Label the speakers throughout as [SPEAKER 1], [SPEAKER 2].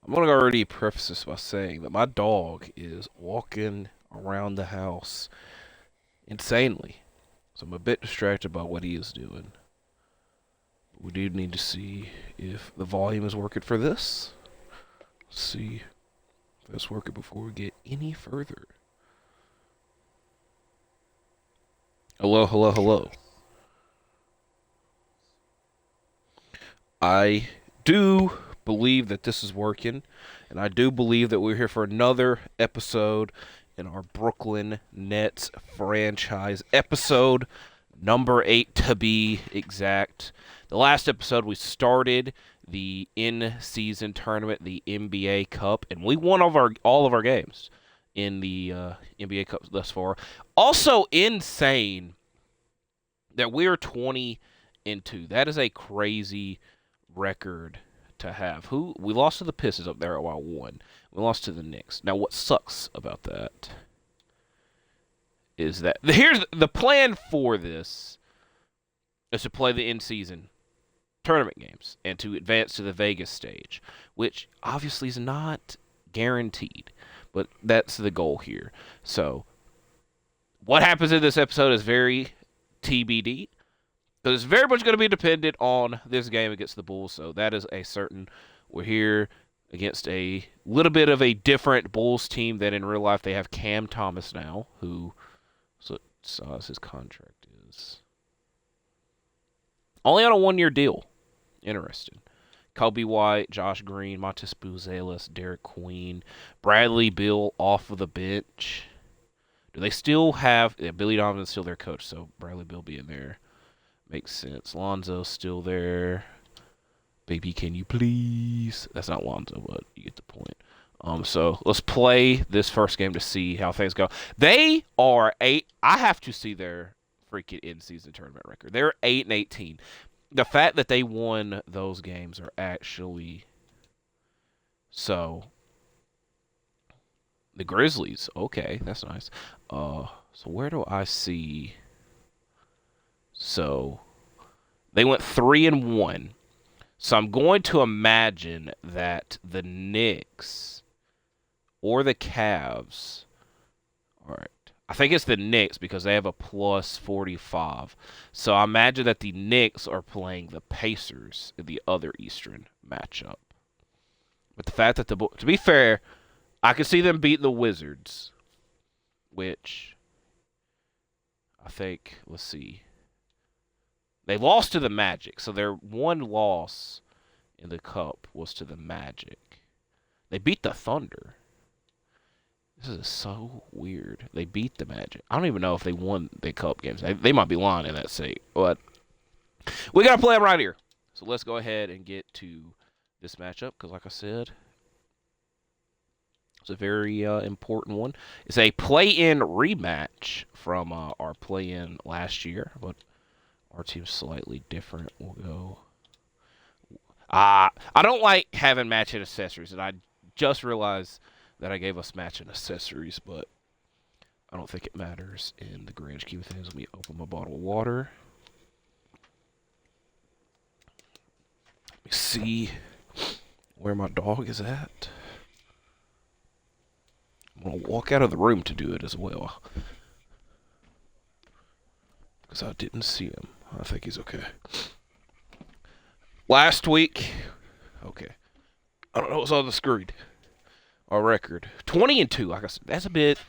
[SPEAKER 1] I'm going to already preface this by saying that my dog is walking around the house insanely. So I'm a bit distracted by what he is doing. We do need to see if the volume is working for this. Let's see if it's working before we get any further. Hello, hello, hello. I do believe that this is working, and I do believe that we're here for another episode in our Brooklyn Nets franchise episode number 8 to be exact. The last episode we started the in-season tournament, the NBA Cup, and we won all of our games in the NBA Cup thus far. Also insane that we're 20-2. That is a crazy record to have. Who we lost to the Pistons up there while one. We lost to the Knicks. Now what sucks about that is that here's the plan for this is to play the in-season tournament games and to advance to the Vegas stage, which obviously is not guaranteed, but that's the goal here. So what happens in this episode is very TBD. Because it's very much going to be dependent on this game against the Bulls. So that is a certain. We're here against a little bit of a different Bulls team than in real life. They have Cam Thomas now, who so his contract is only on a 1-year deal. Interesting. Kobe White, Josh Green, Montes Buzelis, Derek Queen, Bradley Beal off of the bench. Do they still have Billy Donovan's still their coach? So Bradley Beal being there. Makes sense. Lonzo's still there. Baby, can you please? That's not Lonzo, but you get the point. So let's play this first game to see how things go. They are 8. I have to see their freaking in-season tournament record. They're 8-18. The fact that they won those games are actually so. The Grizzlies, okay, that's nice. So where do I see? So they went 3-1. So I'm going to imagine that the Knicks or the Cavs. All right. I think it's the Knicks because they have a plus 45. So I imagine that the Knicks are playing the Pacers in the other Eastern matchup. But the fact that to be fair, I can see them beat the Wizards, which I think, let's see. They lost to the Magic, so their one loss in the Cup was to the Magic. They beat the Thunder. This is so weird. They beat the Magic. I don't even know if they won the Cup games. They might be lying in that state, but we got to play them right here. So let's go ahead and get to this matchup because, like I said, it's a very important one. It's a play-in rematch from our play-in last year, but our team's slightly different. We'll go. I don't like having matching accessories, and I just realized that I gave us matching accessories, but I don't think it matters in the grand scheme of things. Let me open my bottle of water. Let me see where my dog is at. I'm going to walk out of the room to do it as well. Because I didn't see him. I think he's okay. Last week, okay. I don't know what's on the screen. Our record 20-2. Like I said, that's a bit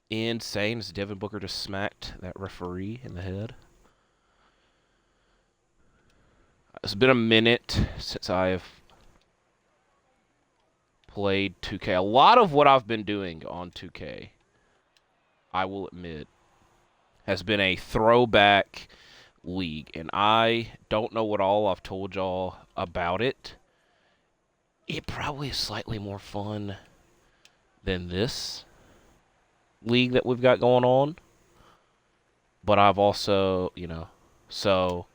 [SPEAKER 1] insane. As Devin Booker just smacked that referee in the head. It's been a minute since I've played 2K. A lot of what I've been doing on 2K, I will admit, has been a throwback league, and I don't know what all I've told y'all about it. It probably is slightly more fun than this league that we've got going on. But I've also, so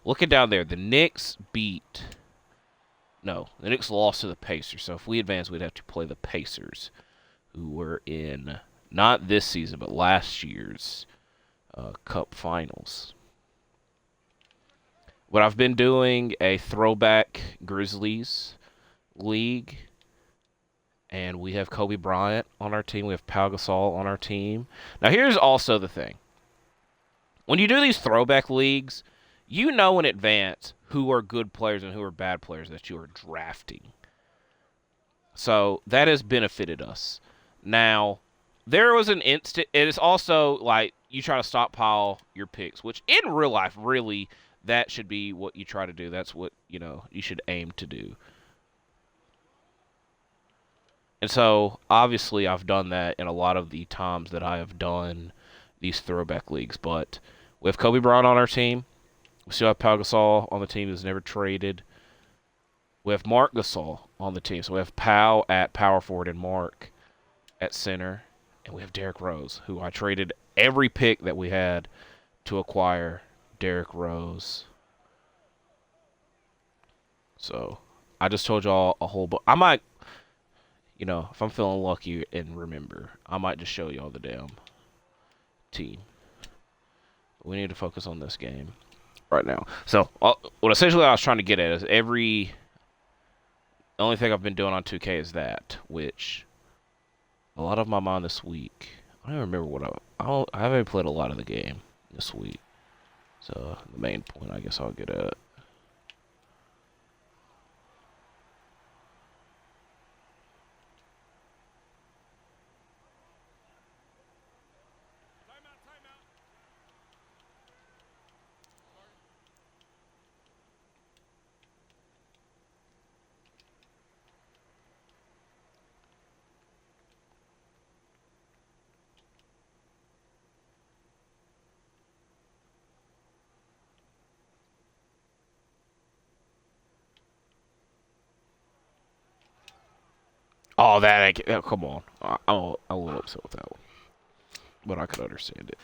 [SPEAKER 1] looking down there, the Knicks lost to the Pacers. So if we advance, we'd have to play the Pacers, who were in not this season, but last year's Cup Finals. But I've been doing a throwback Grizzlies league, and we have Kobe Bryant on our team. We have Pau Gasol on our team. Now, here's also the thing. When you do these throwback leagues, you know in advance who are good players and who are bad players that you are drafting. So that has benefited us. Now, there was an instant. It is also like you try to stockpile your picks, which in real life, really, that should be what you try to do. That's what, you should aim to do. And so, obviously, I've done that in a lot of the times that I have done these throwback leagues. But we have Kobe Bryant on our team. We still have Pau Gasol on the team who's never traded. We have Marc Gasol on the team. So we have Pau at power forward and Marc at center. And we have Derrick Rose, who I traded every pick that we had to acquire Derrick Rose. So I just told y'all a whole bunch. I might, if I'm feeling lucky and remember, I might just show y'all the damn team. We need to focus on this game right now. So what essentially I was trying to get at is the only thing I've been doing on 2K is that, which a lot of my mind this week. I don't remember what I haven't played a lot of the game this week. So the main point I guess I'll get at. Oh, come on. I'm a little upset with that one, but I could understand it.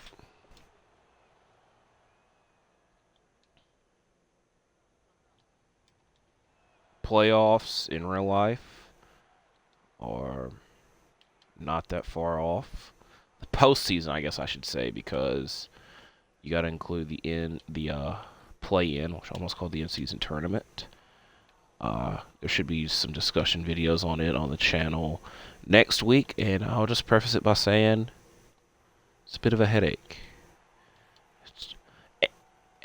[SPEAKER 1] Playoffs in real life are not that far off. The postseason, I guess I should say, because you got to include the play-in, which I almost called the in-season tournament. There should be some discussion videos on it on the channel next week, and I'll just preface it by saying it's a bit of a headache.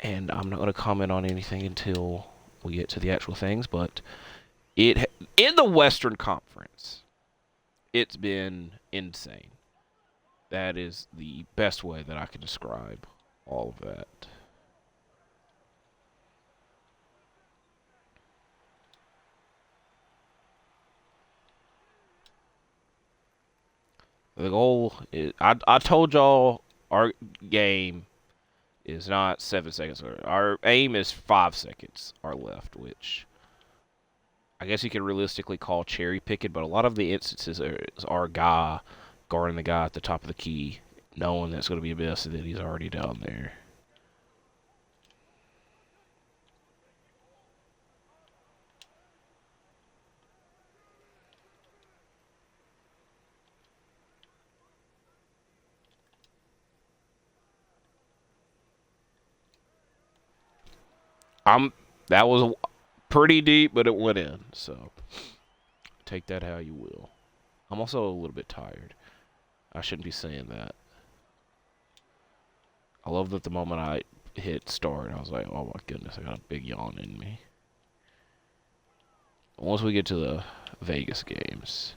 [SPEAKER 1] And I'm not going to comment on anything until we get to the actual things, but in the Western Conference, it's been insane. That is the best way that I can describe all of that. The goal is, I told y'all our game is not 7 seconds. Our aim is 5 seconds are left, which I guess you could realistically call cherry picking, but a lot of the instances are our guy guarding the guy at the top of the key, knowing that's going to be a miss and that he's already down there. That was pretty deep, but it went in. So take that how you will. I'm also a little bit tired. I shouldn't be saying that. I love that the moment I hit start, I was like, oh my goodness, I got a big yawn in me. Once we get to the Vegas games,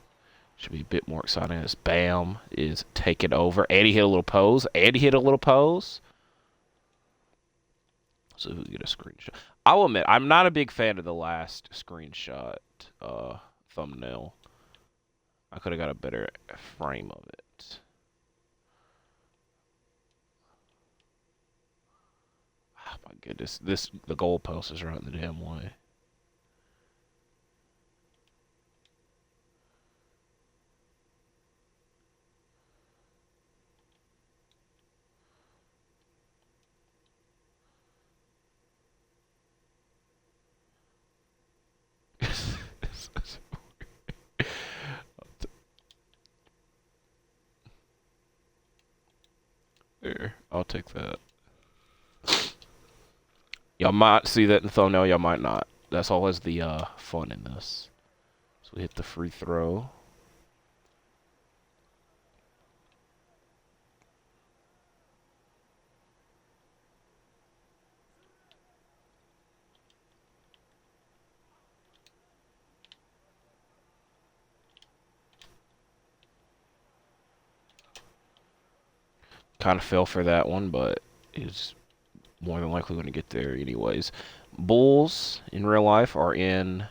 [SPEAKER 1] should be a bit more exciting as Bam is taking over. Eddie hit a little pose. So we get a screenshot. I will admit, I'm not a big fan of the last screenshot thumbnail. I could have got a better frame of it. Oh my goodness, the goalpost is right in the damn way. There, I'll take that. Y'all might see that in the thumbnail, y'all might not. That's always the fun in this. So we hit the free throw. Kind of fell for that one, but is more than likely going to get there anyways. Bulls in real life are in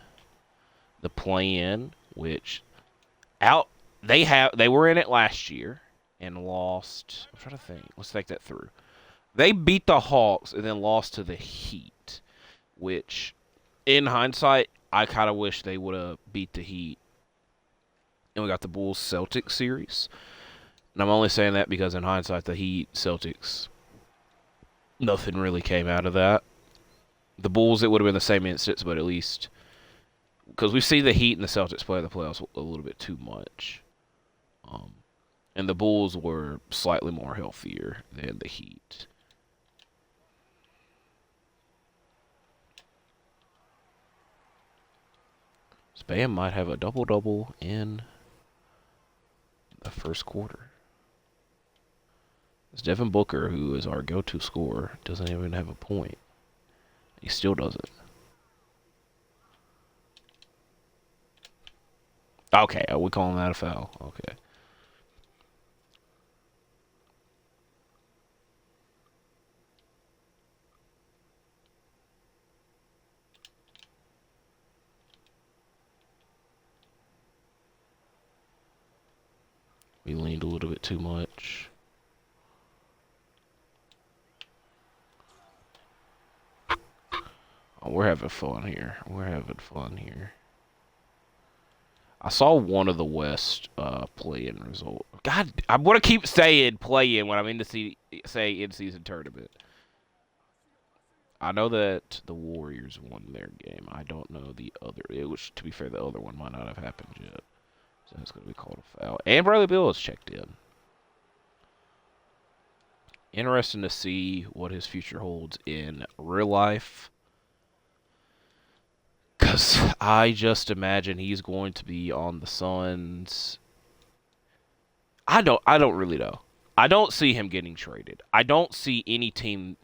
[SPEAKER 1] the play-in, which out they were in it last year and lost. I'm trying to think. Let's think that through. They beat the Hawks and then lost to the Heat, which in hindsight I kind of wish they would have beat the Heat. And we got the Bulls Celtics series. And I'm only saying that because in hindsight the Heat Celtics nothing really came out of that. The Bulls, it would have been the same instance, but at least because we see the Heat and the Celtics play the playoffs a little bit too much. And the Bulls were slightly more healthier than the Heat. Bam might have a double-double in the first quarter. It's Devin Booker, who is our go-to scorer, doesn't even have a point. He still doesn't. Okay, are we calling that a foul? Okay. We leaned a little bit too much. Oh, we're having fun here. We're having fun here. I saw one of the West play-in result. God, I'm gonna keep saying play-in when I'm in the say in-season tournament. I know that the Warriors won their game. I don't know the other. Which, to be fair, the other one might not have happened yet. So that's going to be called a foul. And Bradley Beal is checked in. Interesting to see what his future holds in real life. Because I just imagine he's going to be on the Suns. I don't really know. I don't see him getting traded. I don't see any team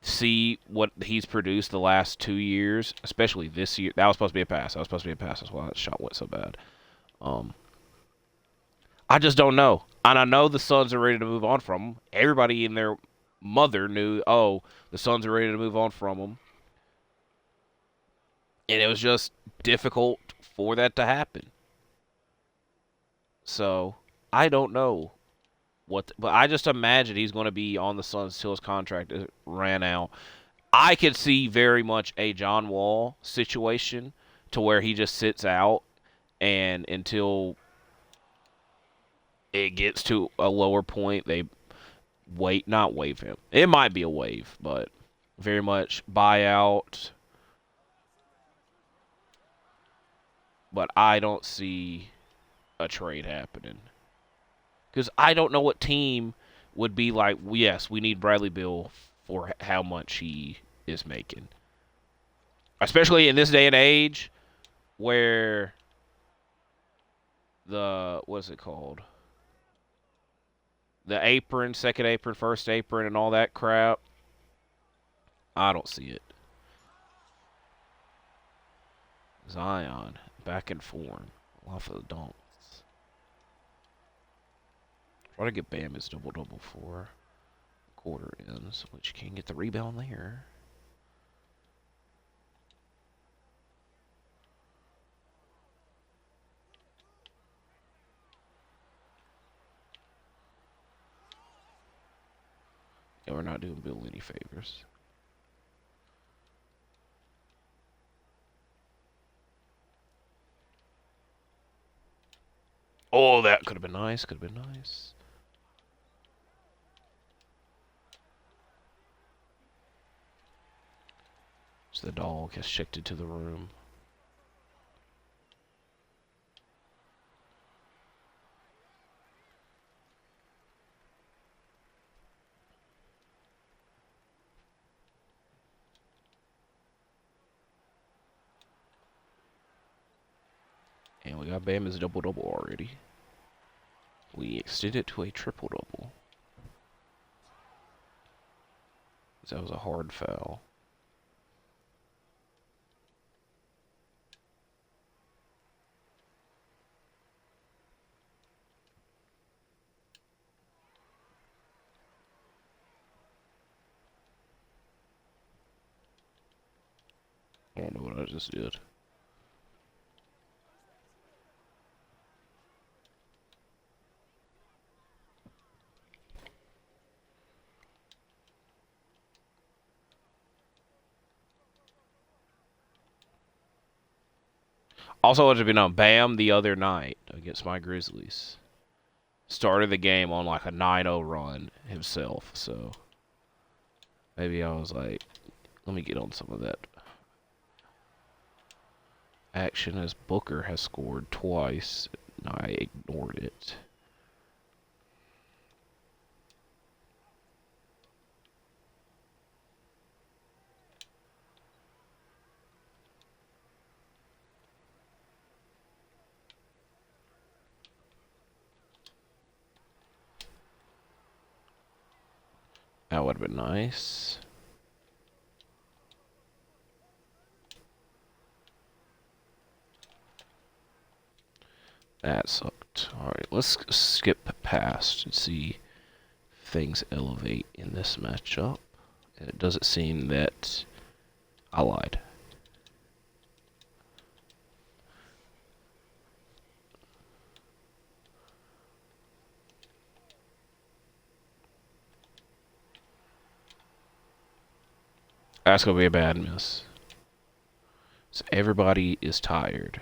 [SPEAKER 1] see what he's produced the last 2 years, especially this year. That was supposed to be a pass. That's why that shot went so bad. I just don't know. And I know the Suns are ready to move on from him. Everybody in their mother knew, oh, the Suns are ready to move on from him. And it was just difficult for that to happen. So, I don't know but I just imagine he's going to be on the Suns till his contract ran out. I could see very much a John Wall situation to where he just sits out and until it gets to a lower point, they not waive him. It might be a waive, but very much buyout. But I don't see a trade happening. Because I don't know what team would be like, yes, we need Bradley Beal for how much he is making. Especially in this day and age where what's it called? The apron, second apron, first apron, and all that crap. I don't see it. Zion, back in form. Off of the dunks. Try to get Bam his double-double for quarter ends, which can get the rebound there. And we're not doing Bill any favors. Oh, that could have been nice. Could have been nice. So the dog has checked into the room. And we got Bam as a double-double already. We extend it to a triple-double. That was a hard foul. I don't know what I just did. Also, let it be known, Bam the other night against my Grizzlies started the game on like a 9-0 run himself. So maybe I was like, let me get on some of that action as Booker has scored twice. And I ignored it. That would have been nice. That sucked. Alright, let's skip past and see if things elevate in this matchup. And it doesn't seem that I lied. That's going to be a bad miss. So everybody is tired.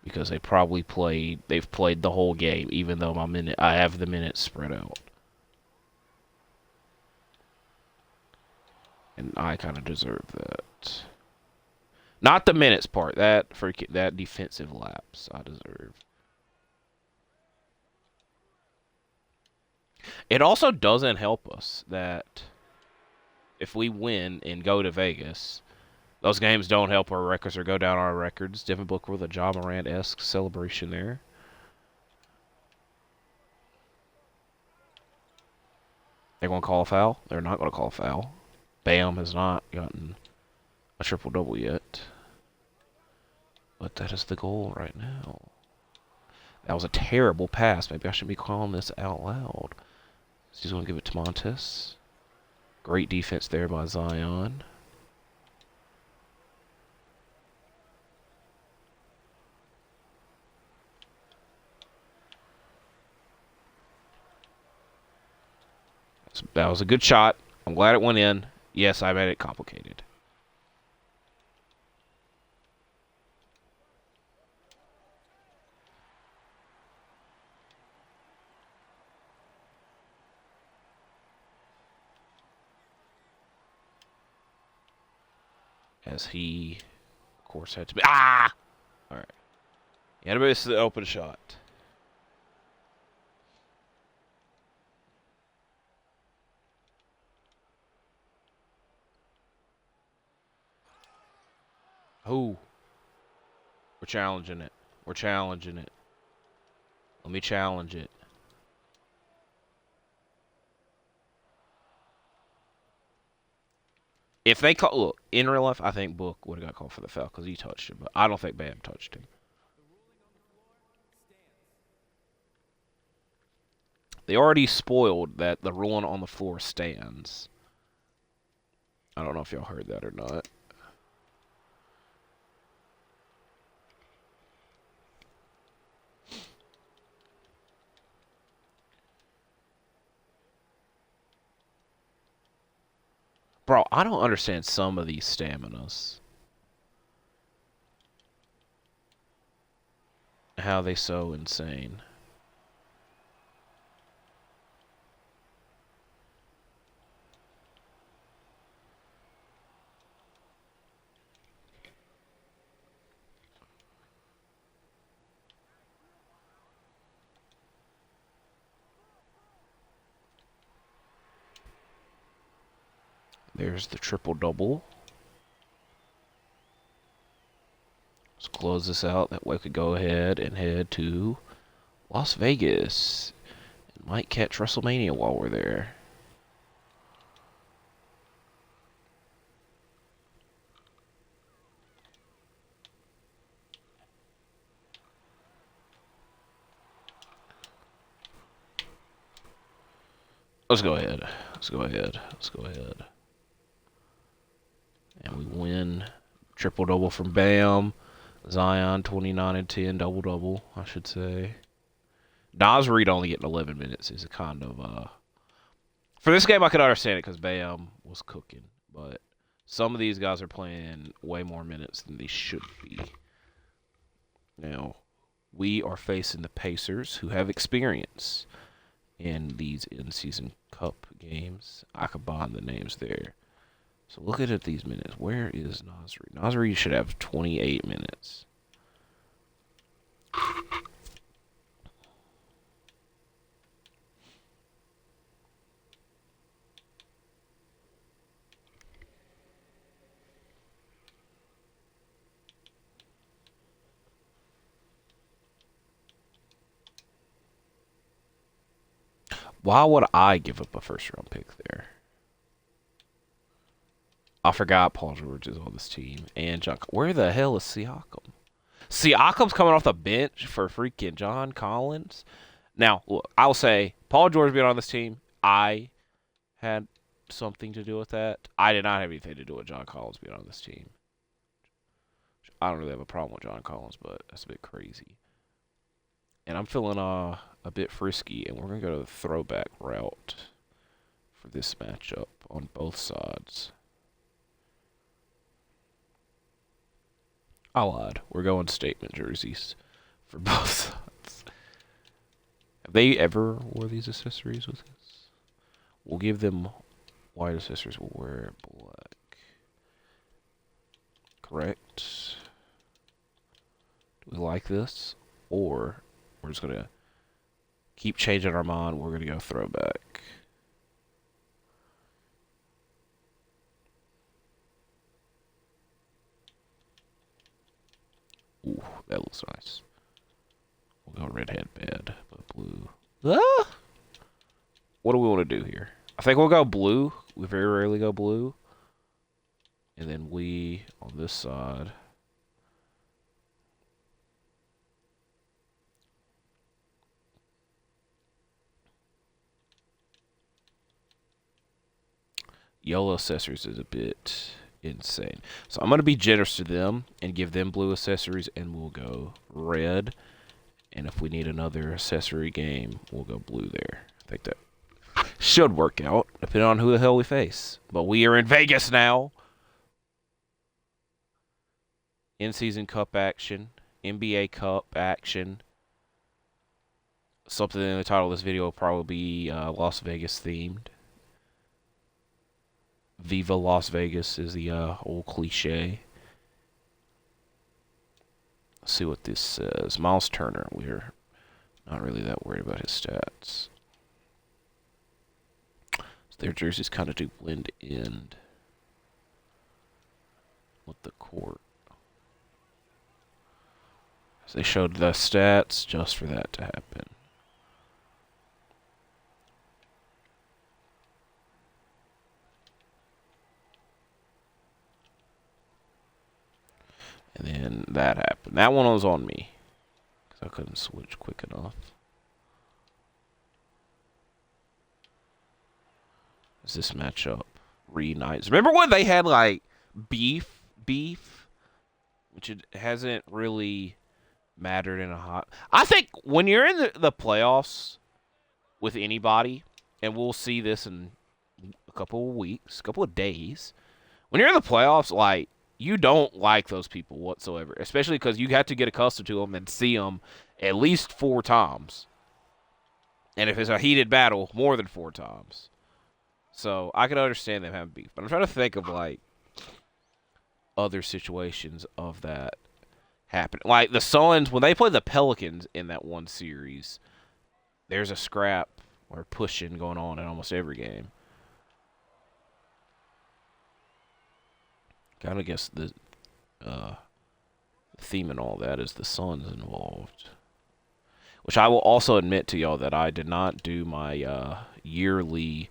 [SPEAKER 1] Because they've played the whole game, even though I have the minutes spread out. And I kind of deserve that. Not the minutes part, that defensive lapse I deserve. It also doesn't help us that if we win and go to Vegas, those games don't help our records or go down our records. Devin Booker with a Ja Morant-esque celebration there. They're going to call a foul. They're not going to call a foul. Bam has not gotten a triple-double yet. But that is the goal right now. That was a terrible pass. Maybe I shouldn't be calling this out loud. He's going to give it to Montes. Great defense there by Zion. That was a good shot. I'm glad it went in. Yes, I made it complicated. As he, of course, had to be... Ah! All right. Yeah, this is the open shot. Oh. We're challenging it. We're challenging it. Let me challenge it. If they call... Look, in real life, I think Book would have got called for the foul because he touched him. But I don't think Bam touched him. They already spoiled that the ruling on the floor stands. I don't know if y'all heard that or not. Bro, I don't understand some of these staminas. How they so insane. There's the triple-double. It's close this out. That way we could go ahead and head to Las Vegas. And might catch WrestleMania while we're there. Let's go ahead. Let's go ahead. Let's go ahead. And we win. Triple-double from Bam. Zion, 29 and 10. Double-double, I should say. Nas Reed only getting 11 minutes is a kind of... For this game, I could understand it because Bam was cooking. But some of these guys are playing way more minutes than they should be. Now, we are facing the Pacers, who have experience in these in-season cup games. I combine the names there. So looking at these minutes, where is Nasri? Nasri should have 28 minutes. Why would I give up a first-round pick there? I forgot Paul George is on this team. And John... Where the hell is Siakam? Siakam's coming off the bench for freaking John Collins. Now, look, I'll say, Paul George being on this team, I had something to do with that. I did not have anything to do with John Collins being on this team. I don't really have a problem with John Collins, but that's a bit crazy. And I'm feeling a bit frisky, and we're going to go to the throwback route for this matchup on both sides. I lied. We're going statement jerseys for both sides. Have they ever wore these accessories with us? We'll give them white accessories. We'll wear black. Correct. Do we like this? Or we're just going to keep changing our mind. We're going to go throwback. Ooh, that looks nice. We'll go red headband, but blue. Ah! What do we want to do here? I think we'll go blue. We very rarely go blue. And then we, on this side... Yellow accessories is a bit insane. So I'm going to be generous to them and give them blue accessories, and we'll go red. And if we need another accessory game, we'll go blue there. I think that should work out, depending on who the hell we face. But we are in Vegas now. In-season cup action. NBA Cup action. Something in the title of this video will probably be Las Vegas themed. Viva Las Vegas is the old cliche. Let's see what this says. Miles Turner. We're not really that worried about his stats. So their jerseys kind of do blend in with the court. So they showed the stats just for that to happen. And then that happened. That one was on me, because I couldn't switch quick enough. Is this matchup reunites? Remember when they had, like, beef? Which it hasn't really mattered in a hot... I think when you're in the playoffs with anybody, and we'll see this in a couple of weeks, a couple of days, when you're in the playoffs, like, you don't like those people whatsoever, especially because you have to get accustomed to them and see them at least 4 times. And if it's a heated battle, more than 4 times. So I can understand them having beef. But I'm trying to think of, like, other situations of that happening. Like, the Suns, when they play the Pelicans in that one series, there's a scrap or pushing going on in almost every game. Kind of guess the theme in all that is the Suns involved. Which I will also admit to y'all that I did not do my yearly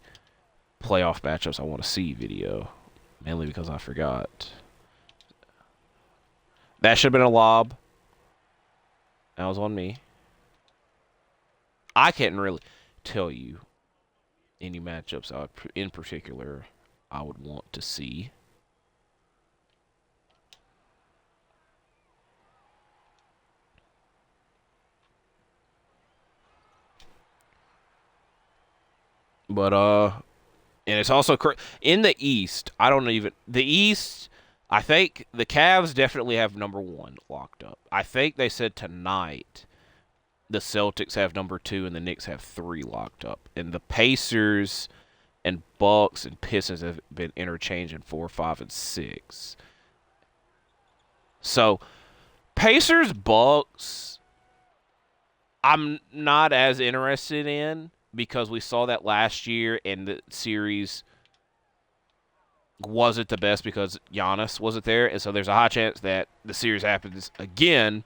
[SPEAKER 1] playoff matchups I want to see video. Mainly because I forgot. That should have been a lob. That was on me. I can't really tell you any matchups in particular I would want to see. But and it's also in the East. The East. I think the Cavs definitely have number 1 locked up. I think they said tonight the Celtics have number 2 and the Knicks have 3 locked up. And the Pacers and Bucks and Pistons have been interchanging 4, 5, and 6. So Pacers, Bucks, I'm not as interested in because we saw that last year and the series wasn't the best because Giannis wasn't there. And so there's a high chance that the series happens again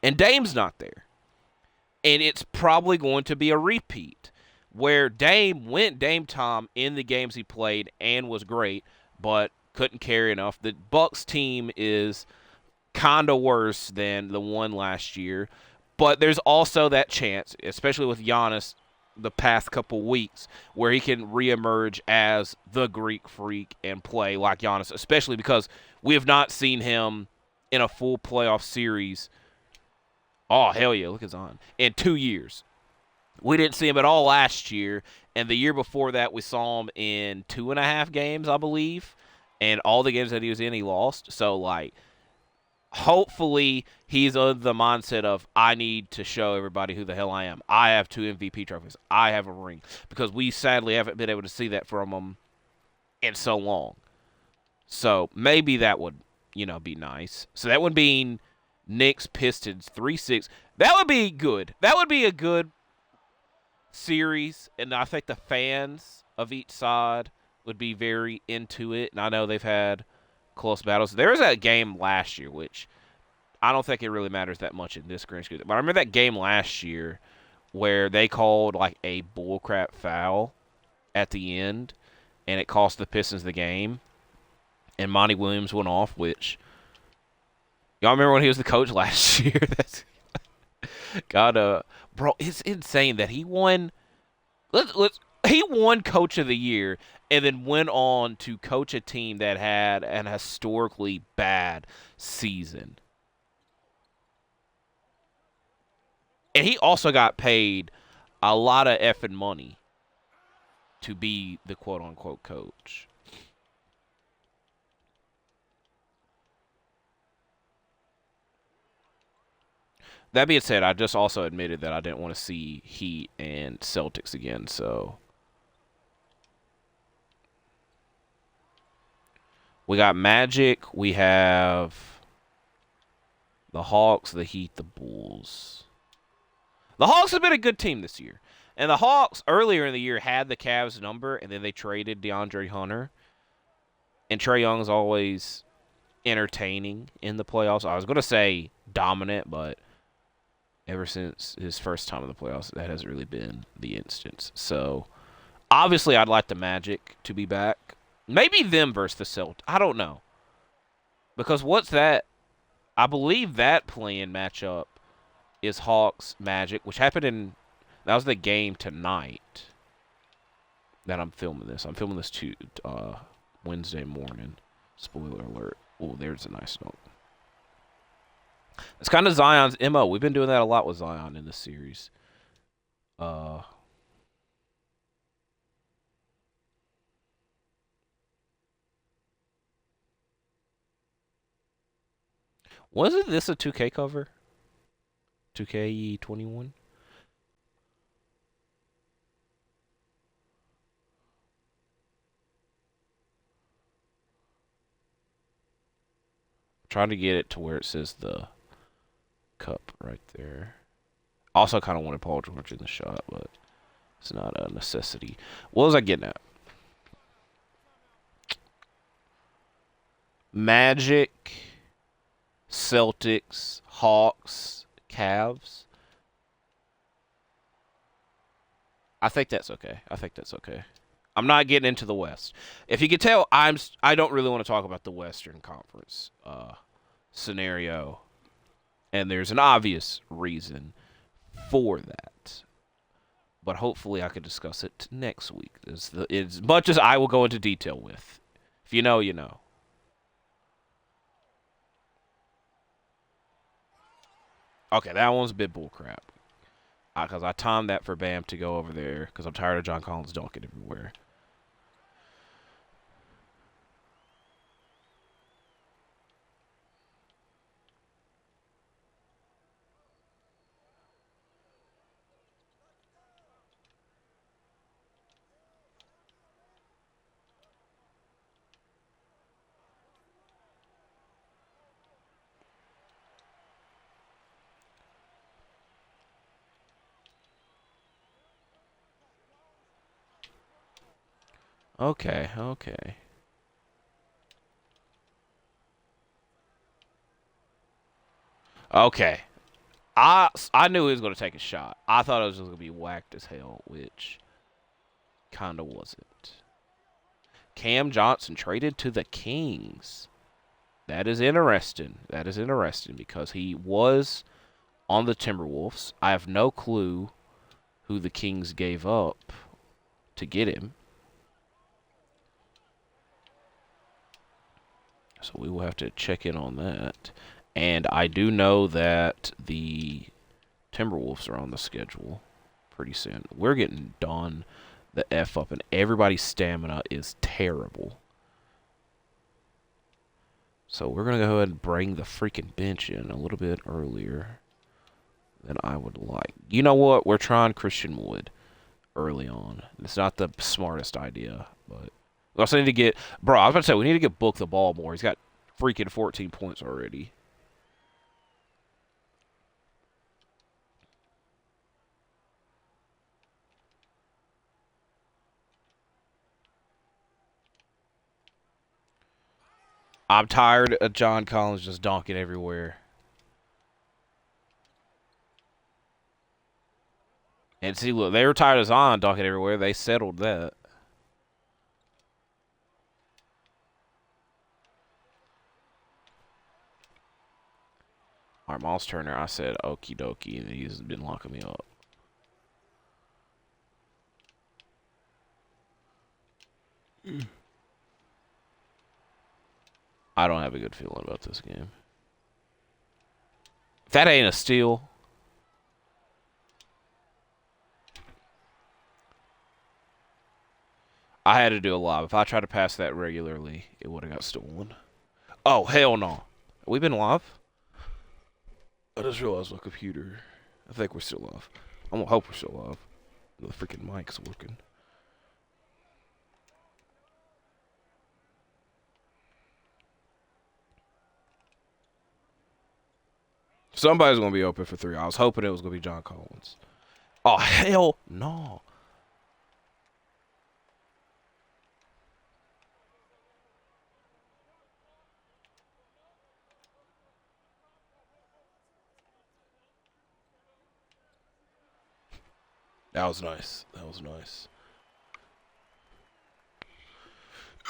[SPEAKER 1] and Dame's not there. And it's probably going to be a repeat where Dame went Dame time in the games he played and was great, but couldn't carry enough. The Bucks team is kind of worse than the one last year, but there's also that chance, especially with Giannis the past couple weeks, where he can reemerge as the Greek freak and play like Giannis, especially because we have not seen him in a full playoff series. Oh, hell yeah, look at Zion. In 2 years. We didn't see him at all last year, and the year before that we saw him in 2.5 games, I believe, and all the games that he was in, he lost. So, like, hopefully he's of the mindset of, I need to show everybody who the hell I am. I have 2 MVP trophies. I have a ring. Because we sadly haven't been able to see that from him in so long. So maybe that would, be nice. So that would mean Knicks, Pistons, 3-6. That would be good. That would be a good series. And I think the fans of each side would be very into it. And I know they've had close battles. There was that game last year, which I don't think it really matters that much in this grand scheme. But I remember that game last year where they called like a bullcrap foul at the end, and it cost the Pistons the game. And Monty Williams went off, which y'all remember when he was the coach last year? That's bro, it's insane that he won. He won Coach of the Year and then went on to coach a team that had an historically bad season. And he also got paid a lot of effing money to be the quote-unquote coach. That being said, I just also admitted that I didn't want to see Heat and Celtics again, so we got Magic, we have the Hawks, the Heat, the Bulls. The Hawks have been a good team this year. And the Hawks, earlier in the year, had the Cavs number, and then they traded DeAndre Hunter. And Trae Young's always entertaining in the playoffs. I was going to say dominant, but ever since his first time in the playoffs, that hasn't really been the instance. So, obviously, I'd like the Magic to be back. Maybe them versus the Celtics. I don't know. Because what's that? I believe that playing matchup is Hawks Magic, which happened in, that was the game tonight that I'm filming this. I'm filming this Wednesday morning. Spoiler alert. Oh, there's a nice note. It's kind of Zion's MO. We've been doing that a lot with Zion in this series. Wasn't this a 2K cover? 2K21? Trying to get it to where it says the cup right there. Also kind of wanted Paul George in the shot, but it's not a necessity. What was I getting at? Magic. Celtics, Hawks, Cavs. I think that's okay. I think that's okay. I'm not getting into the West. If you can tell, I don't really want to talk about the Western Conference scenario, and there's an obvious reason for that. But hopefully, I can discuss it next week. As much as I will go into detail with. If you know, you know. Okay, that one's a bit bullcrap. Because I timed that for Bam to go over there because I'm tired of John Collins dunking everywhere. Okay, okay. Okay. I knew he was going to take a shot. I thought it was just going to be whacked as hell, which kind of wasn't. Cam Johnson traded to the Kings. That is interesting. That is interesting because he was on the Timberwolves. I have no clue who the Kings gave up to get him. So we will have to check in on that. And I do know that the Timberwolves are on the schedule pretty soon. We're getting done the F up, and everybody's stamina is terrible. So we're going to go ahead and bring the freaking bench in a little bit earlier than I would like. You know what? We're trying Christian Wood early on. It's not the smartest idea, but we also need to get... Bro, I was about to say, we need to get Book the ball more. He's got freaking 14 points already. I'm tired of John Collins just donking everywhere. And see, look, they were tired of Zion donking everywhere. They settled that. All right, Miles Turner, I said okie dokie, and he's been locking me up. I don't have a good feeling about this game. If that ain't a steal... I had to do a lob. If I tried to pass that regularly, it would have got stolen. Oh, hell no. We been live? I just realized my computer. I think we're still live. I'm gonna hope we're still live. The freaking mic's working. Somebody's gonna be open for 3. I was hoping it was gonna be John Collins. Oh, hell no. That was nice. That was nice.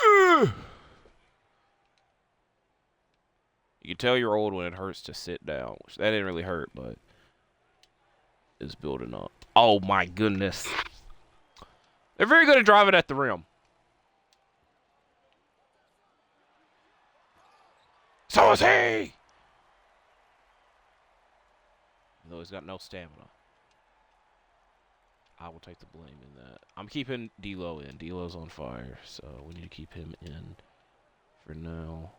[SPEAKER 1] You can tell you're old when it hurts to sit down. Which that didn't really hurt, but it's building up. Oh my goodness. They're very good at driving at the rim. So is he! Though he's got no stamina. I will take the blame in that. I'm keeping D'Lo in. D'Lo's on fire, so we need to keep him in for now.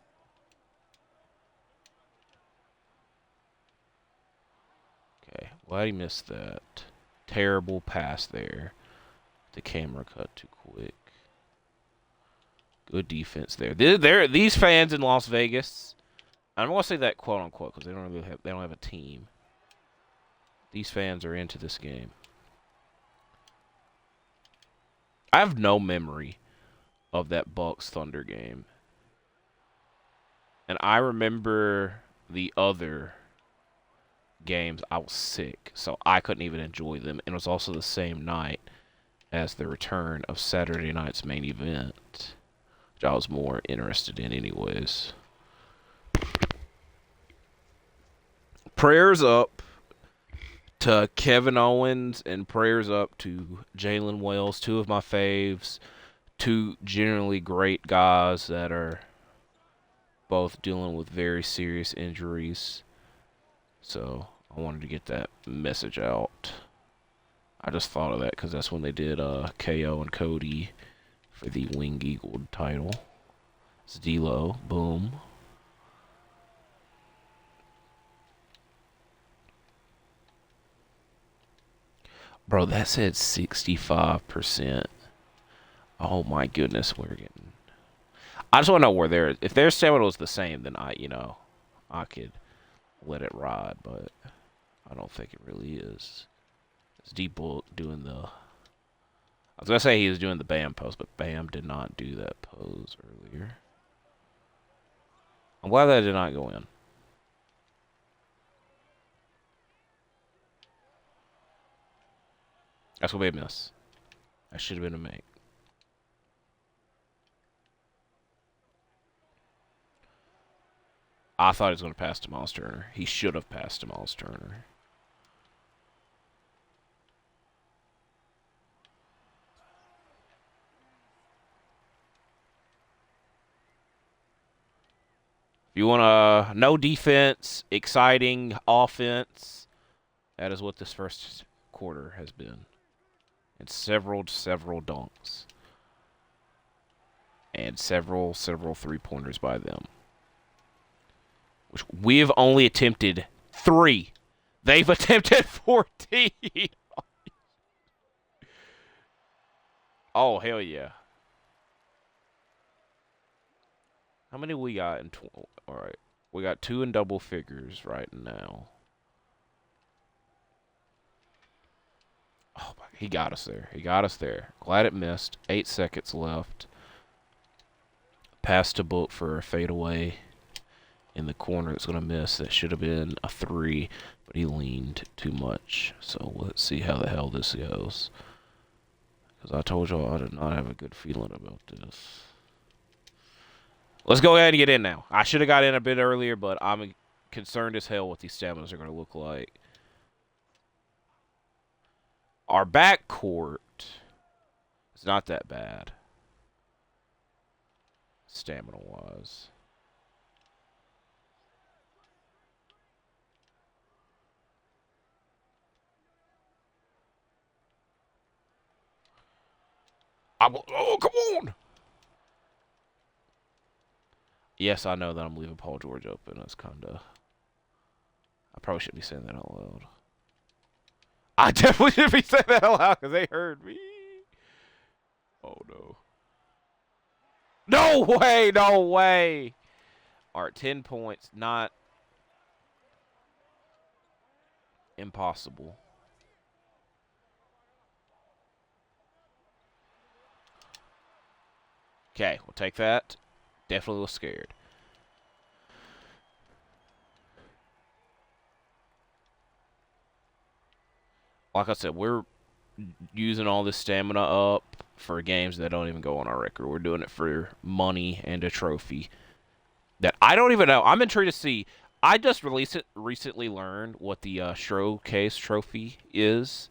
[SPEAKER 1] Okay, why'd he miss that? Terrible pass there. The camera cut too quick. Good defense there. These fans in Las Vegas. I'm gonna say that quote unquote because they don't have a team. These fans are into this game. I have no memory of that Bucks Thunder game. And I remember the other games, I was sick, so I couldn't even enjoy them. And it was also the same night as the return of Saturday night's main event, which I was more interested in anyways. Prayers up to Kevin Owens and prayers up to Jalen Wells, two of my faves, two generally great guys that are both dealing with very serious injuries. So I wanted to get that message out. I just thought of that because that's when they did KO and Cody for the Wing Eagle title. It's D'Lo, boom. Bro, that said 65%. Oh my goodness, we're getting. I just want to know where if their stamina was the same, then I could let it ride, but I don't think it really is. It's Deep Book doing the. I was gonna say he was doing the Bam pose, but Bam did not do that pose earlier. I'm glad that did not go in. That's gonna be a miss. That should have been a make. I thought he was going to pass to Miles Turner. He should have passed to Miles Turner. If you want no defense, exciting offense, that is what this first quarter has been. And several dunks. And several three-pointers by them. Which we've only attempted 3. They've attempted 14. Oh, hell yeah. How many we got in all right. We got 2 in double figures right now. Oh, he got us there. He got us there. Glad it missed. 8 seconds left. Pass to Book for a fadeaway in the corner. It's going to miss. That should have been a 3, but he leaned too much. So let's see how the hell this goes. Because I told y'all I did not have a good feeling about this. Let's go ahead and get in now. I should have got in a bit earlier, but I'm concerned as hell what these staminas are going to look like. Our backcourt is not that bad, stamina-wise. Oh, come on! Yes, I know that I'm leaving Paul George open. That's kind of... I probably shouldn't be saying that out loud. I definitely should be saying that out loud because they heard me. Oh, no. No way! No way! All right, 10 points. Not impossible. Okay, we'll take that. Definitely was scared. Like I said, we're using all this stamina up for games that don't even go on our record. We're doing it for money and a trophy that I don't even know. I'm intrigued to see. I just recently learned what the Showcase trophy is,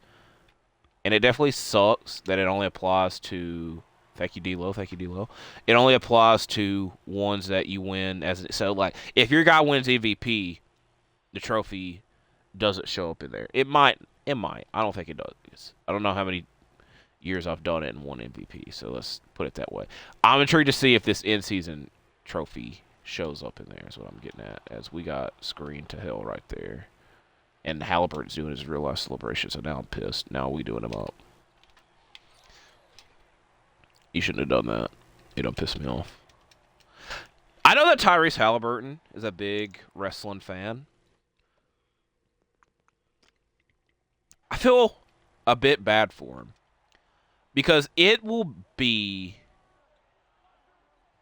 [SPEAKER 1] and it definitely sucks that it only applies to. Thank you, D-Lo. Thank you, D-Lo. It only applies to ones that you win so like if your guy wins MVP, the trophy doesn't show up in there. It might. I don't think it does. I don't know how many years I've done it and won MVP, so let's put it that way. I'm intrigued to see if this in-season trophy shows up in there is what I'm getting at, as we got screened to hell right there. And Halliburton's doing his real-life celebration, so now I'm pissed. Now we doing him up. You shouldn't have done that. It don't piss me off. I know that Tyrese Halliburton is a big wrestling fan. I feel a bit bad for him because it will be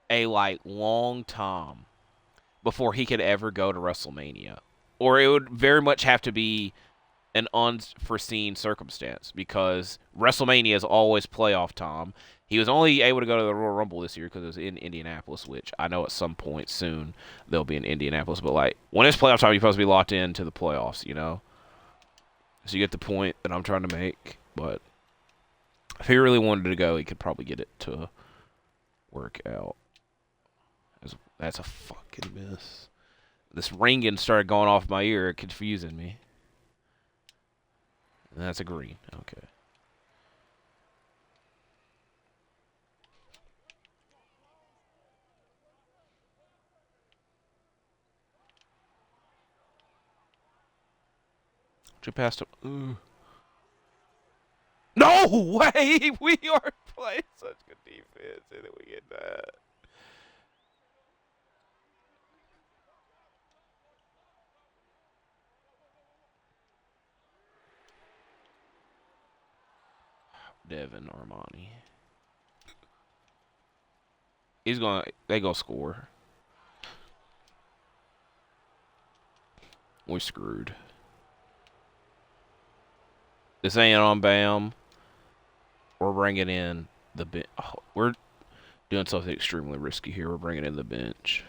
[SPEAKER 1] a long time before he could ever go to WrestleMania. Or it would very much have to be an unforeseen circumstance because WrestleMania is always playoff time. He was only able to go to the Royal Rumble this year because it was in Indianapolis, which I know at some point soon they'll be in Indianapolis. But like when it's playoff time, you're supposed to be locked into the playoffs, you know. So you get the point that I'm trying to make. But if he really wanted to go, he could probably get it to work out. That's a fucking miss. This ringing started going off my ear, confusing me. And that's a green. Okay. You passed him. Ooh. No way! We are playing such good defense, and then we get that. Devin Armani. They gonna score. We're screwed. This ain't on Bam. We're bringing in the bench. Oh, we're doing something extremely risky here. We're bringing in the bench.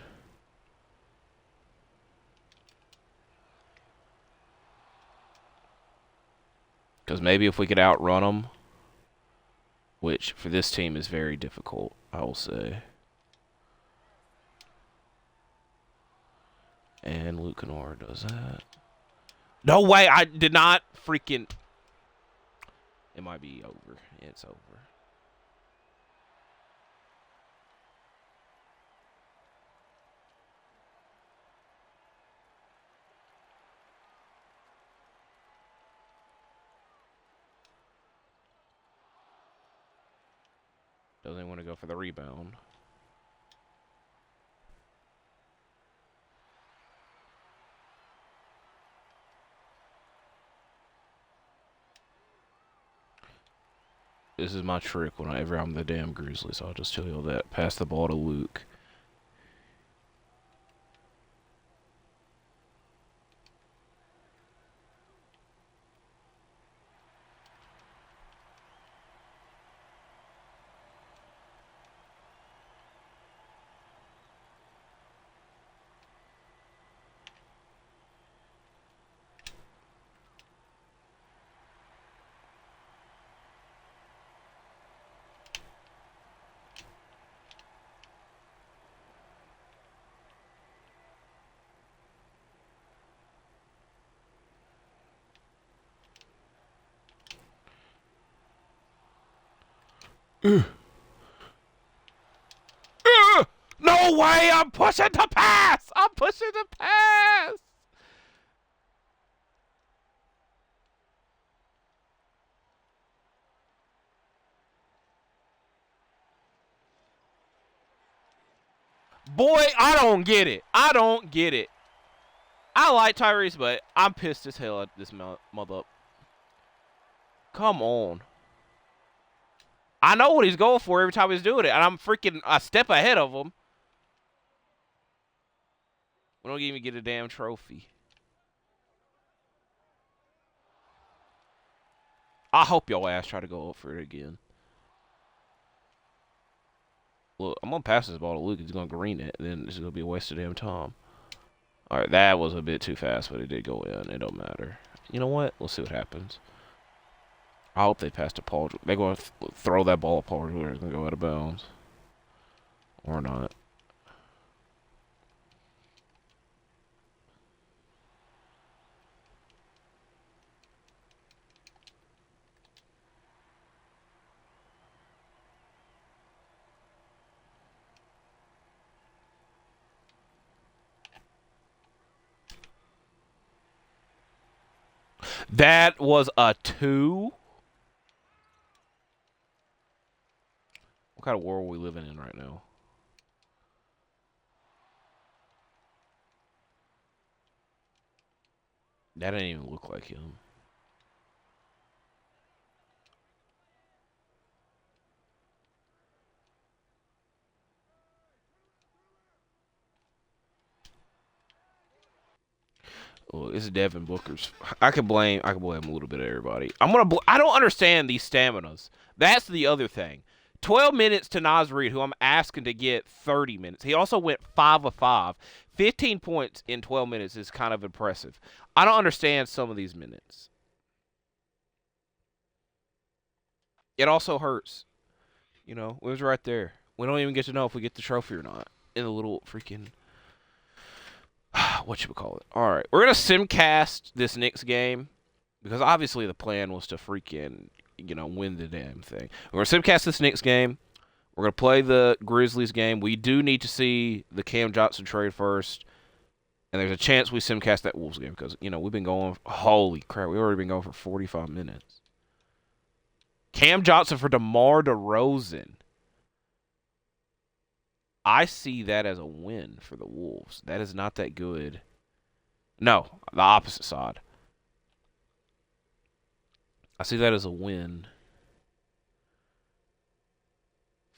[SPEAKER 1] Because maybe if we could outrun them, which for this team is very difficult, I will say. And Luke Kennard does that. No way! I did not freaking... It might be over. It's over. Doesn't want to go for the rebound. This is my trick whenever I'm the damn Grizzlies. I'll just tell you all that. Pass the ball to Luke. No way! I'm pushing the pass! I'm pushing the pass! Boy, I don't get it. I don't get it. I like Tyrese, but I'm pissed as hell at this mother. Come on. I know what he's going for every time he's doing it, and I'm freaking a step ahead of him. We don't even get a damn trophy. I hope y'all ass try to go up for it again. Look, I'm going to pass this ball to Luke. He's going to green it, and then it's going to be a waste of damn time. All right, that was a bit too fast, but it did go in. It don't matter. You know what? We'll see what happens. I hope they pass to Paul. They're going to throw that ball at Paul George. It's going to go out of bounds. Or not. That was a 2. What kind of world are we living in right now? That didn't even look like him. Oh, it's Devin Booker's. I can blame a little bit of everybody. I don't understand these staminas. That's the other thing. 12 minutes to Naz Reid, who I'm asking to get 30 minutes. He also went 5 of 5. 15 points in 12 minutes is kind of impressive. I don't understand some of these minutes. It also hurts. You know, it was right there. We don't even get to know if we get the trophy or not in the little freaking whatchamacallit. All right, we're gonna simcast this Knicks game because obviously the plan was to freaking win the damn thing. We're gonna simcast this Knicks game. We're gonna play the Grizzlies game. We do need to see the Cam Johnson trade first, and there's a chance we simcast that Wolves game because we've been going. Holy crap, we've already been going for 45 minutes. Cam Johnson for DeMar DeRozan. I see that as a win for the Wolves. That is not that good. No, the opposite side. I see that as a win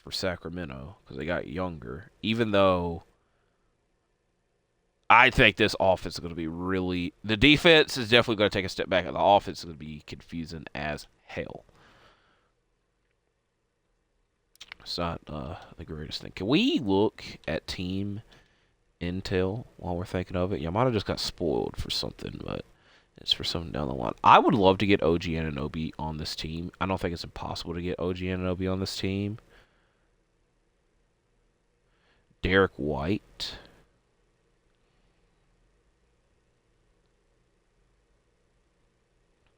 [SPEAKER 1] for Sacramento because they got younger. Even though I think this offense is going to be really... The defense is definitely going to take a step back, and the offense is going to be confusing as hell. It's not the greatest thing. Can we look at team intel while we're thinking of it? Yeah, I might have just got spoiled for something, but it's for something down the line. I would love to get OG Anunoby on this team. I don't think it's impossible to get OG Anunoby on this team. Derek White.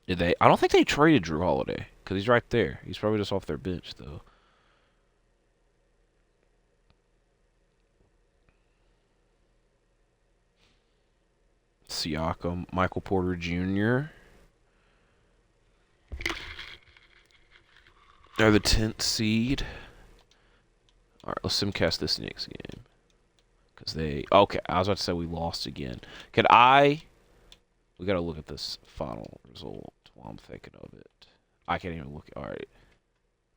[SPEAKER 1] Did they? I don't think they traded Drew Holiday because he's right there. He's probably just off their bench, though. Siakam, Michael Porter Jr. They're the 10th seed. All right, let's simcast this Knicks game. Because they... Okay, I was about to say we lost again. We got to look at this final result while I'm thinking of it. I can't even look... All right.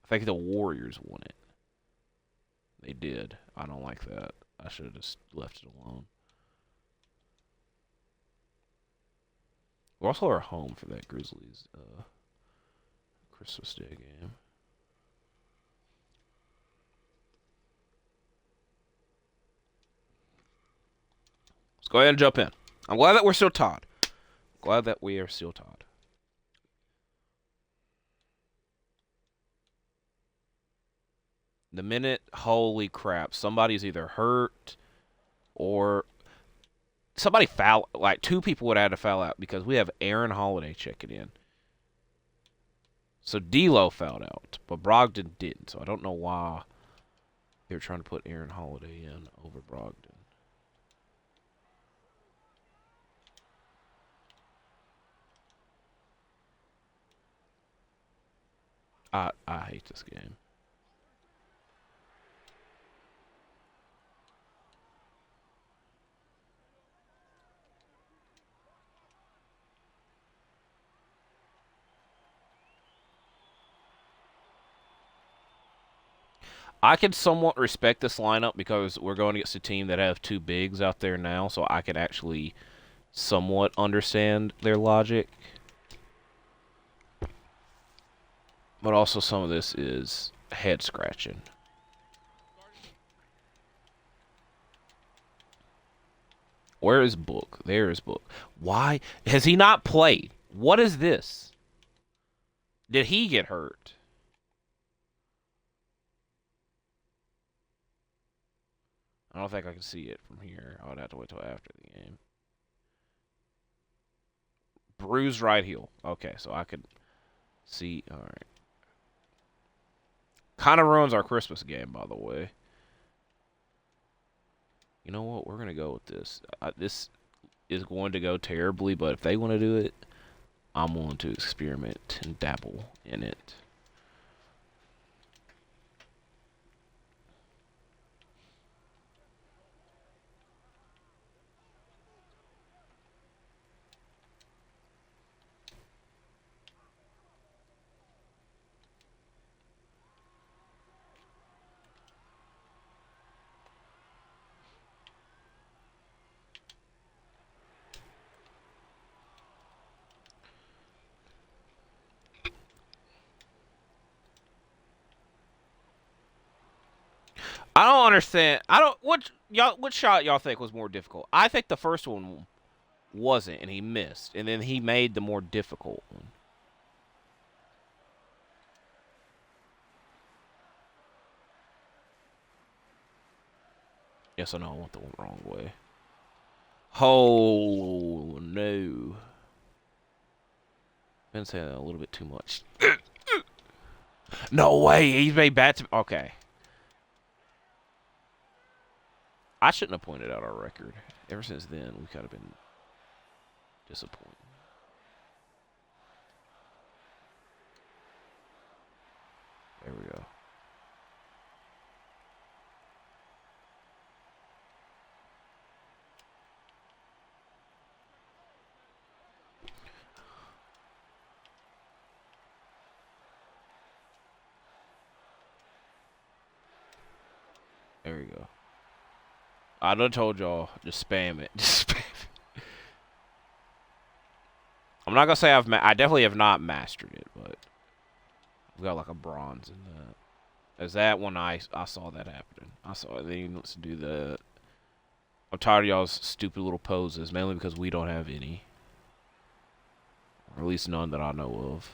[SPEAKER 1] I think the Warriors won it. They did. I don't like that. I should have just left it alone. We also are home for that Grizzlies Christmas Day game. Let's go ahead and jump in. I'm glad that we're still tied. Glad that we are still tied. The minute, holy crap, somebody's either hurt or somebody foul. Like, two people would have had to foul out because we have Aaron Holiday checking in. So D'Lo fouled out, but Brogdon didn't. So I don't know why they were trying to put Aaron Holiday in over Brogdon. I hate this game. I can somewhat respect this lineup because we're going against a team that have two bigs out there now, so I can actually somewhat understand their logic. But also some of this is head scratching. Where is Book? There is Book. Why has he not played? What is this? Did he get hurt? I don't think I can see it from here. I would have to wait till after the game. Bruised right heel. Okay, so I could see. All right. Kind of ruins our Christmas game, by the way. You know what? We're going to go with this. This is going to go terribly, but if they want to do it, I'm willing to experiment and dabble in it. I don't understand. I don't what shot y'all think was more difficult? I think the first one wasn't, and he missed, and then he made the more difficult one. Yes, I know. I went the wrong way. Oh no! Been saying that a little bit too much. No way. He's made bad. Okay. I shouldn't have pointed out our record. Ever since then, we kind of been disappointed. There we go. There we go. I done told y'all, just spam it. Just spam it. I'm not gonna say I definitely have not mastered it, but we got like a bronze in that. As that one, I saw that happening. I saw it. Then let's do the. I'm tired of y'all's stupid little poses, mainly because we don't have any, or at least none that I know of.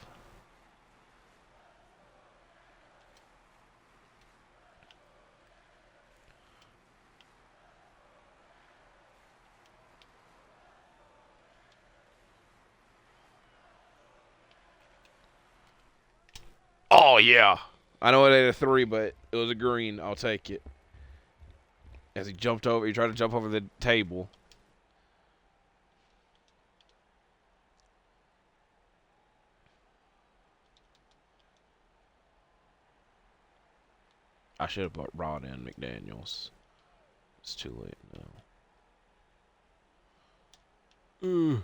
[SPEAKER 1] Oh yeah, I know it ain't a 3, but it was a green. I'll take it. As he jumped over, he tried to jump over the table. I should have brought in McDaniels. It's too late now. Ooh.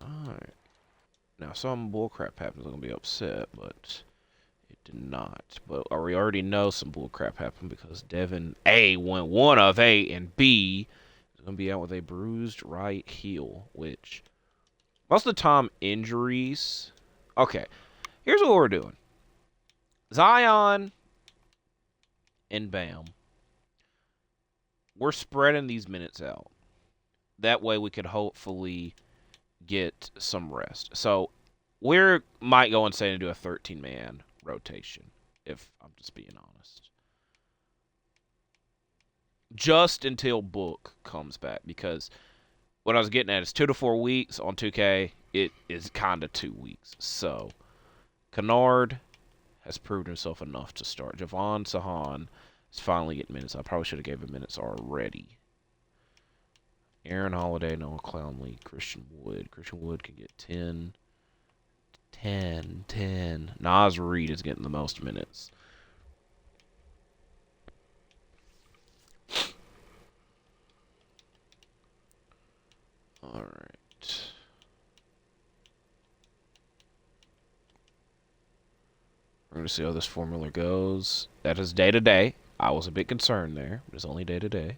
[SPEAKER 1] Alright. Now, some bullcrap happens, I'm going to be upset, but it did not. But we already know some bullcrap happened because Devin A went 1 of 8, and B is going to be out with a bruised right heel, which most of the time injuries. Okay, here's what we're doing. Zion and Bam. We're spreading these minutes out. That way we could hopefully get some rest. So we might go and say and do a 13-man rotation, if I'm just being honest. Just until Book comes back, because what I was getting at is 2 to 4 weeks on 2K. It is kind of 2 weeks. So Kennard has proved himself enough to start. Javon Sahan is finally getting minutes. I probably should have gave him minutes already. Aaron Holiday, Noah Clowney, Christian Wood. Christian Wood can get 10. 10. Nas Reed is getting the most minutes. All right. We're going to see how this formula goes. That is day to day. I was a bit concerned there, but it's only day to day.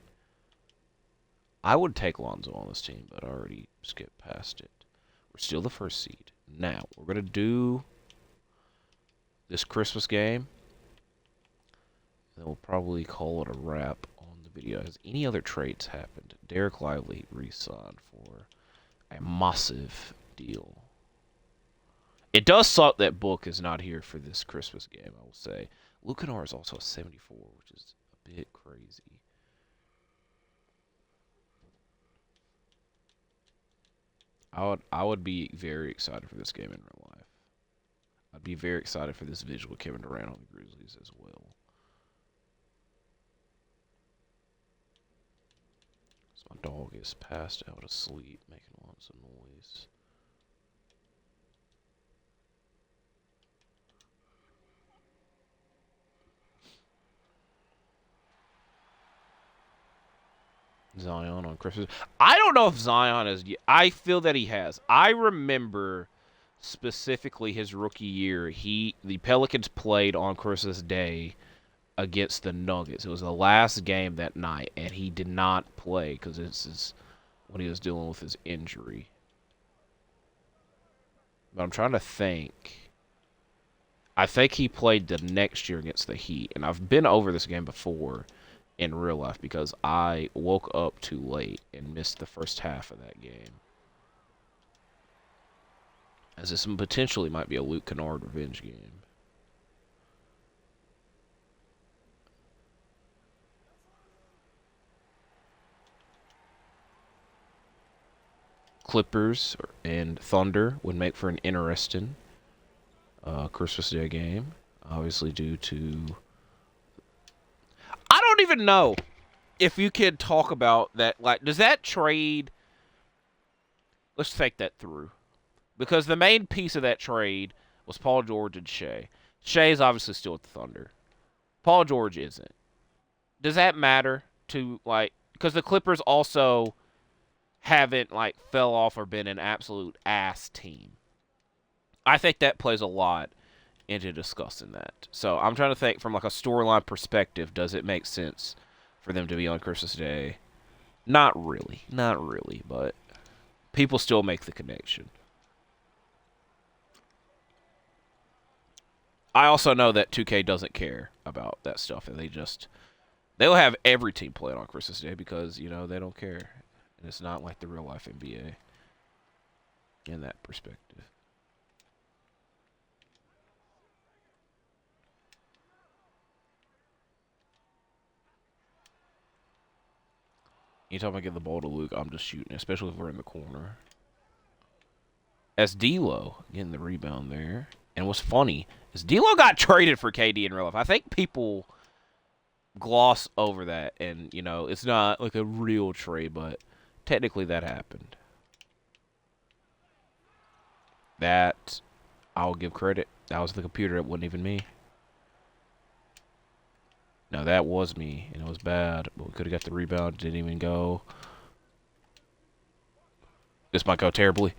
[SPEAKER 1] I would take Lonzo on this team, but I already skipped past it. We're still the first seed. Now, we're going to do this Christmas game. Then we'll probably call it a wrap on the video. Has any other trades happened? Derek Lively re-signed for a massive deal. It does suck that Book is not here for this Christmas game, I will say. Lucanar is also a 74, which is a bit crazy. I would be very excited for this game in real life. I'd be very excited for this visual of Kevin Durant on the Grizzlies as well. So dog is passed out asleep, making lots of noise. Zion on Christmas. I don't know if Zion is. I feel that he has. I remember specifically his rookie year. The Pelicans played on Christmas Day against the Nuggets. It was the last game that night, and he did not play because this is when he was dealing with his injury. But I'm trying to think. I think he played the next year against the Heat, and I've been over this game before in real life because I woke up too late and missed the first half of that game. As this potentially might be a Luke Kennard revenge game. Clippers and Thunder would make for an interesting Christmas Day game. Obviously due to... I don't even know if you could talk about that. Like, does that trade... Let's take that through. Because the main piece of that trade was Paul George and Shea. Shea's obviously still at the Thunder. Paul George isn't. Does that matter to, like... Because the Clippers also haven't, like, fell off or been an absolute ass team. I think that plays a lot into discussing that. So I'm trying to think from, like, a storyline perspective, does it make sense for them to be on Christmas Day? Not really. Not really, but people still make the connection. I also know that 2K doesn't care about that stuff, and they'll have every team playing on Christmas Day because, you know, they don't care. And it's not like the real life NBA in that perspective. Anytime I get the ball to Luke, I'm just shooting, especially if we're in the corner. As D'Lo getting the rebound there. And what's funny is D'Lo got traded for KD in real life. I think people gloss over that, and, you know, it's not like a real trade, but technically that happened. That, I'll give credit. That was the computer. It wasn't even me. No, that was me, and it was bad. But we could have got the rebound. Didn't even go. This might go terribly.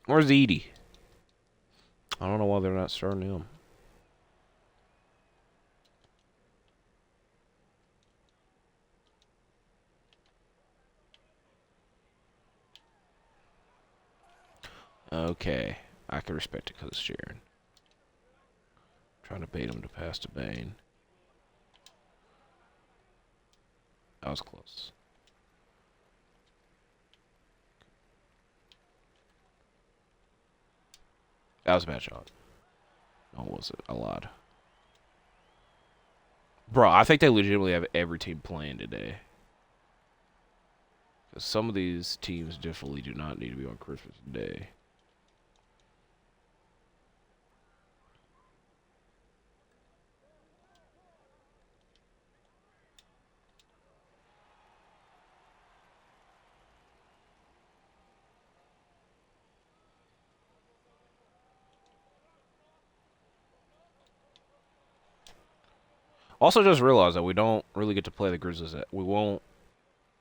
[SPEAKER 1] Where's Edie? I don't know why they're not starting him. Okay. I can respect it because it's Sharon. Trying to bait him to pass to Bane. That was close. That was a bad shot. No, was it? A lot. Bro, I think they legitimately have every team playing today. Because some of these teams definitely do not need to be on Christmas Day. Also, just realize that we don't really get to play the Grizzlies. We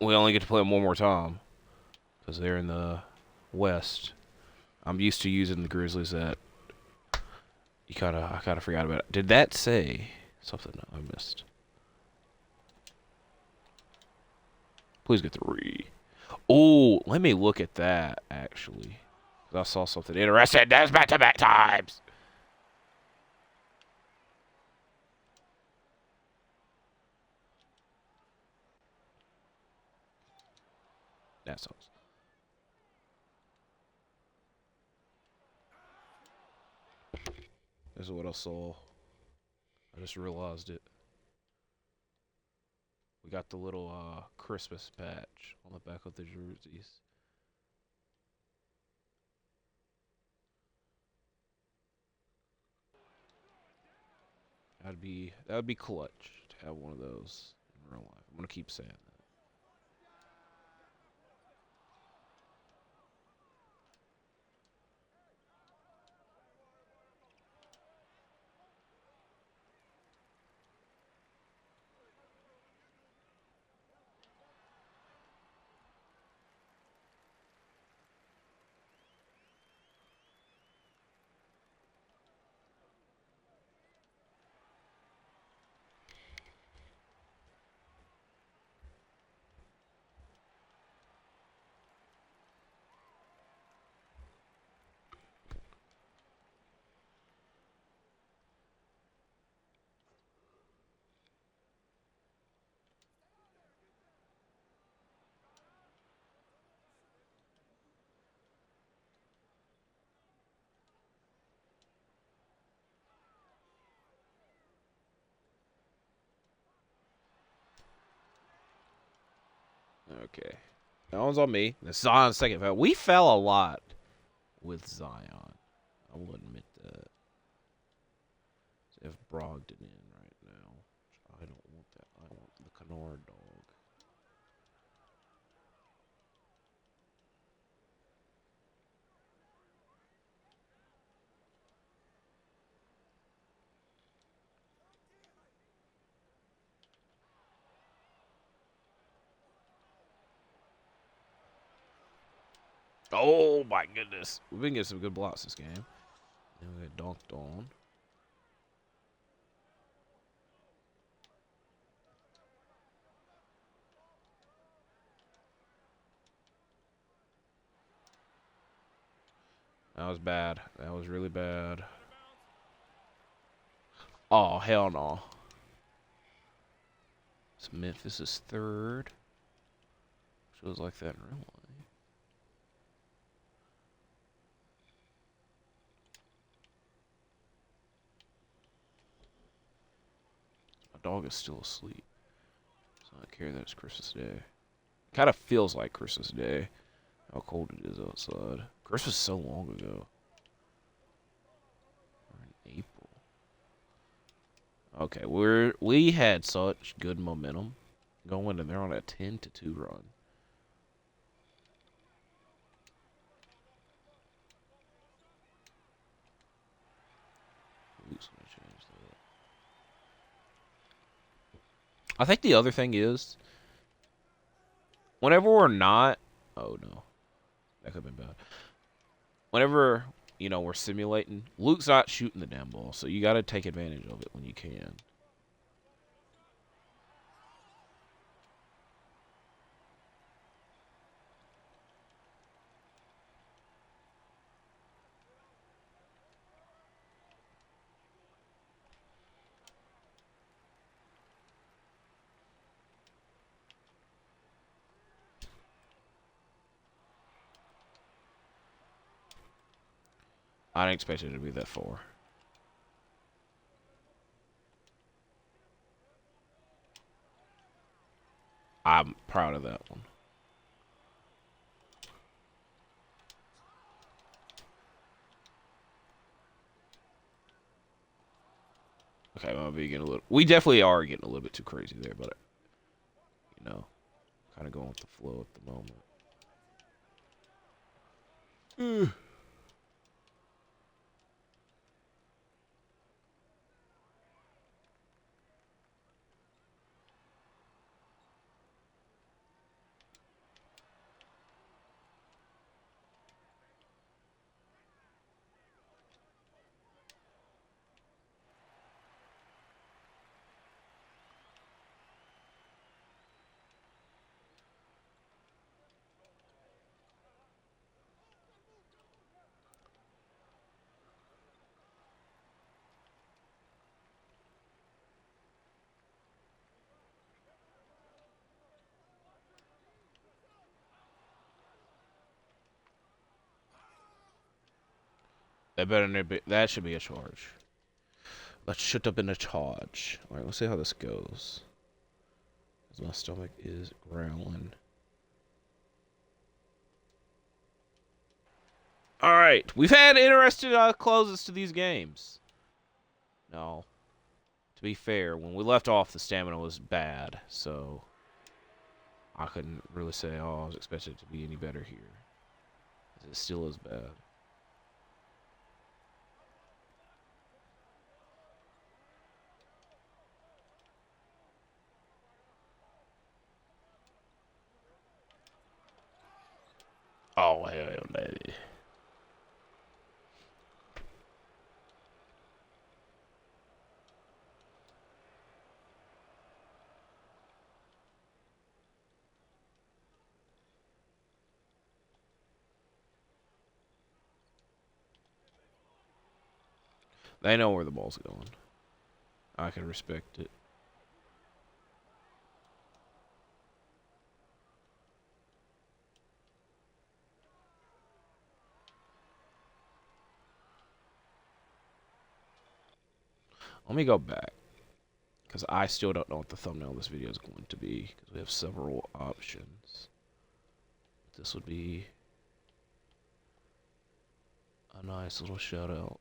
[SPEAKER 1] only get to play them one more time because they're in the West. I'm used to using the Grizzlies that I kind of forgot about it. Did that say something I missed? Please get the re. Oh, let me look at that, actually. I saw something interesting. That's back-to-back times. That sucks. This is what I saw. I just realized it. We got the little Christmas patch on the back of the jerseys. That'd be clutch to have one of those in real life. I'm gonna keep saying that. Okay. That one's on me. The Zion's second foul. We fell a lot with Zion. I will admit that. If Brogdon in right now. I don't want that. I want the Kennard dog. Oh my goodness. We've been getting some good blocks this game. And we got dunked on. That was bad. That was really bad. Oh, hell no. So Memphis is third. Feels like that in real life. My dog is still asleep. So I don't care that it's Christmas Day. Kind of feels like Christmas Day. How cold it is outside. Christmas so long ago. We're in April. Okay, we had such good momentum going, and they're on a 10-2 run. Luke's gonna change that. I think the other thing is, whenever we're not, oh no, that could have been bad. Whenever we're simulating, Luke's not shooting the damn ball, so you got to take advantage of it when you can. I didn't expect it to be that far. I'm proud of that one. Okay, I'm getting a little. We definitely are getting a little bit too crazy there, but kind of going with the flow at the moment. That should be a charge. That should have been a charge. All right, let's see how this goes. Cause my stomach is growling. All right, we've had interesting closes to these games. No, to be fair, when we left off, the stamina was bad, so I couldn't really say, oh, I was expecting it to be any better here. It still is bad. Oh, hell no. They know where the ball's going. I can respect it. Let me go back, because I still don't know what the thumbnail of this video is going to be, because we have several options. This would be a nice little shout out.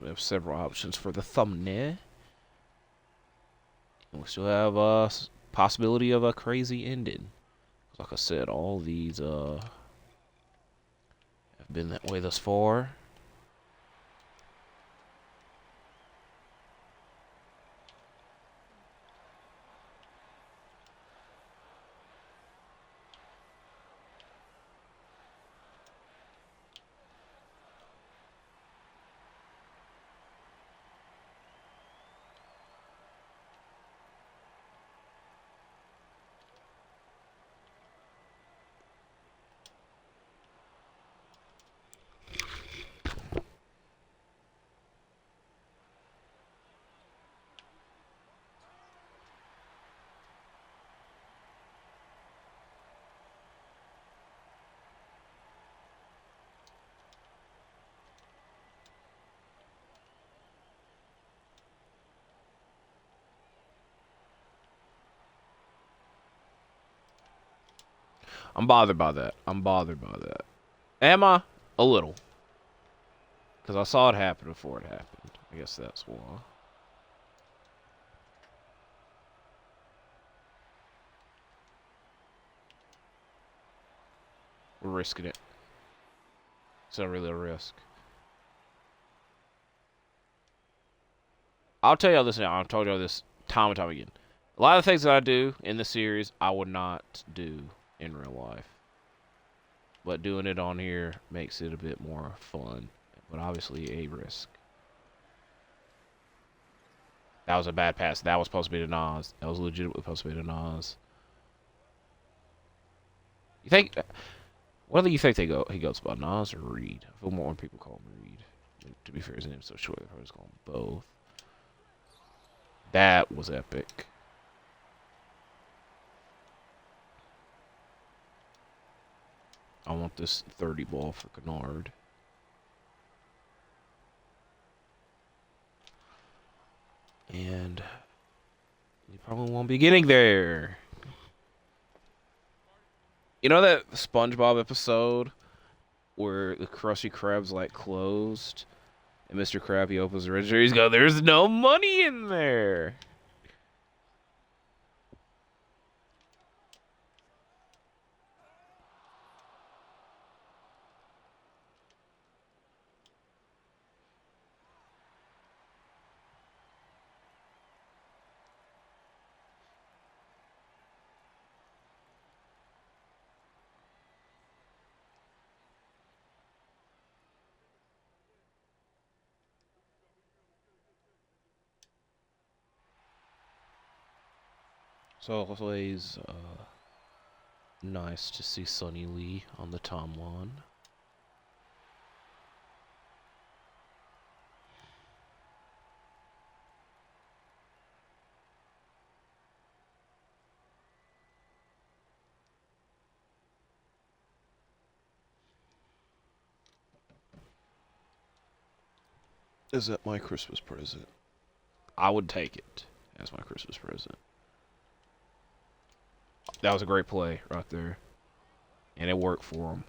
[SPEAKER 1] We have several options for the thumbnail. And we still have a possibility of a crazy ending. Like I said, all these have been that way thus far. I'm bothered by that. I'm bothered by that. Am I? A little. Because I saw it happen before it happened. I guess that's why. We're risking it. It's not really a risk. I'll tell y'all this now. I've told y'all this time and time again. A lot of the things that I do in the series, I would not do in real life. But doing it on here makes it a bit more fun. But obviously a risk. That was a bad pass. That was supposed to be to Nas. That was legitimately supposed to be to Nas. You think... What do you think he goes by, Nas or Reed? I feel more when people call him Reed. To be fair, his name's so short, they probably just call him both. That was epic. I want this 30 ball for Kennard. And you probably won't be getting there. You know that SpongeBob episode where the Krusty Krab's like closed, and Mr. Krabs opens the register. He's going, "There's no money in there." So always nice to see Sonny Lee on the timeline.
[SPEAKER 2] Is that my Christmas present?
[SPEAKER 1] I would take it as my Christmas present. That was a great play right there. And it worked for him.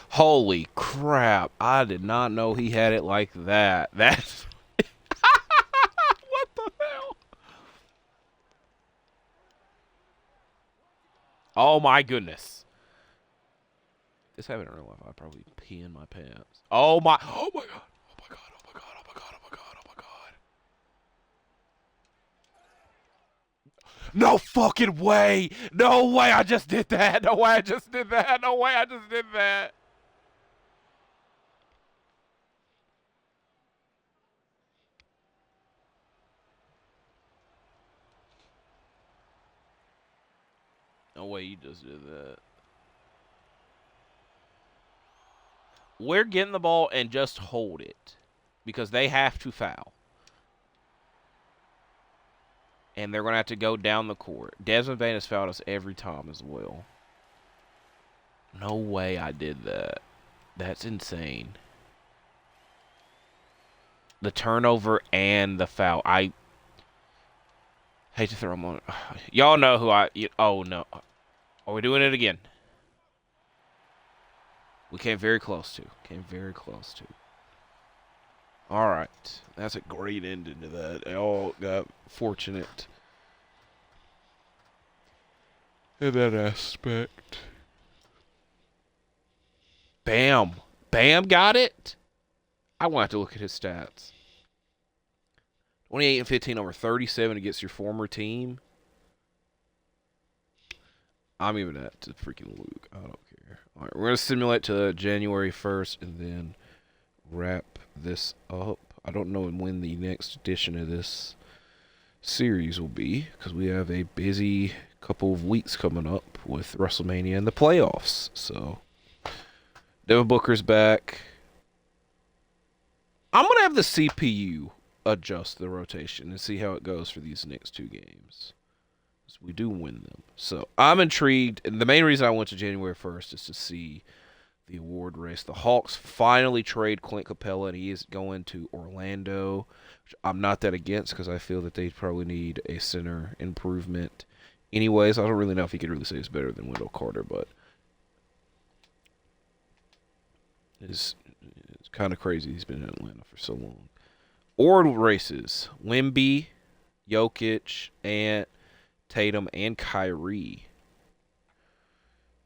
[SPEAKER 1] Holy crap. I did not know he had it like that. That's. What the hell? Oh my goodness. If this happened in real life, I'd probably pee in my pants. Oh my. Oh my god. Oh my god. Oh my god. Oh my god. Oh my god. Oh my god. No fucking way. No way I just did that. No way I just did that. No way I just did that. No way you just did that. We're getting the ball and just hold it because they have to foul. And they're going to have to go down the court. Desmond Bain has fouled us every time as well. No way I did that. That's insane. The turnover and the foul. I hate to throw them on. Y'all know who I... Oh, no. Are we doing it again? We came very close to. Came very close to. All right. That's a great ending to that. They all got fortunate in that aspect. Bam. Bam got it? I want to look at his stats. 28 and 15 over 37 against your former team. I'm even that to freaking Luke. I don't care. All right, we're going to simulate to January 1st and then wrap this up. I don't know when the next edition of this series will be because we have a busy couple of weeks coming up with WrestleMania and the playoffs. So, Devin Booker's back. I'm going to have the CPU adjust the rotation and see how it goes for these next two games. We do win them. So I'm intrigued. And the main reason I went to January 1st is to see the award race. The Hawks finally trade Clint Capella, and he is going to Orlando, which I'm not that against because I feel that they probably need a center improvement. Anyways, I don't really know if he could really say it's better than Wendell Carter, but it's kind of crazy he's been in Atlanta for so long. Award races. Wemby, Jokic, Ant, Tatum, and Kyrie.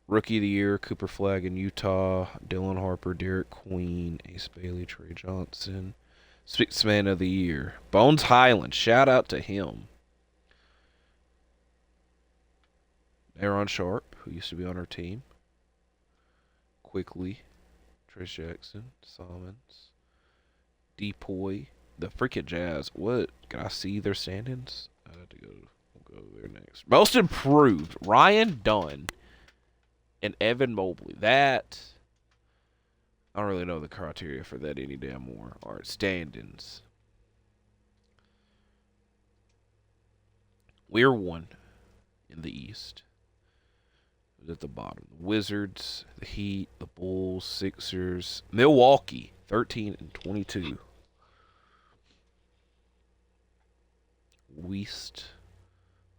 [SPEAKER 1] Rookie of the Year, Cooper Flagg in Utah, Dylan Harper, Derek Queen, Ace Bailey, Trey Johnson. Sixth Man of the Year, Bones Highland. Shout out to him. Aaron Sharp, who used to be on our team. Quickly, Trish Jackson, Simons, Depoy, the freaking Jazz. What? Can I see their standings? I have to go. We'll go there next. Most improved, Ryan Dunn and Evan Mobley. That, I don't really know the criteria for that any damn more. All right, standings. We're one in the East. At the bottom, the Wizards, the Heat, the Bulls, Sixers, Milwaukee, 13 and 22. West,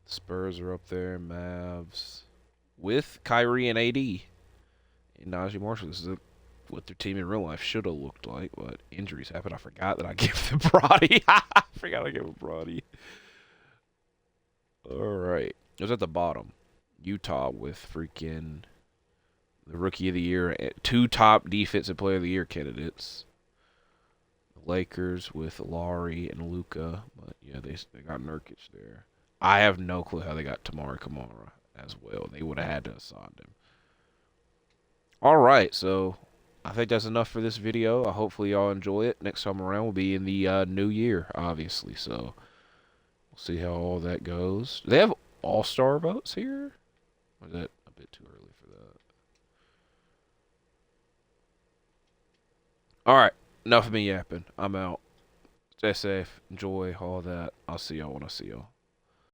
[SPEAKER 1] Spurs are up there, Mavs, with Kyrie and AD and Najee Marshall. This is a what their team in real life should have looked like, but injuries happen. I forgot that I gave them Brody. I forgot I gave him Brody. All right. It was at the bottom. Utah with freaking the Rookie of the Year, 2 top Defensive Player of the Year candidates. The Lakers with Laurie and Luka, but yeah, they got Nurkic there. I have no clue how they got Tamari Kamara as well. They would have had to have signed him. All right, so I think that's enough for this video. Hopefully y'all enjoy it. Next time around will be in the new year, obviously. So we'll see how all that goes. Do they have all-star votes here? Or is that a bit too early for that? All right, enough of me yapping. I'm out. Stay safe. Enjoy all that. I'll see y'all when I see y'all.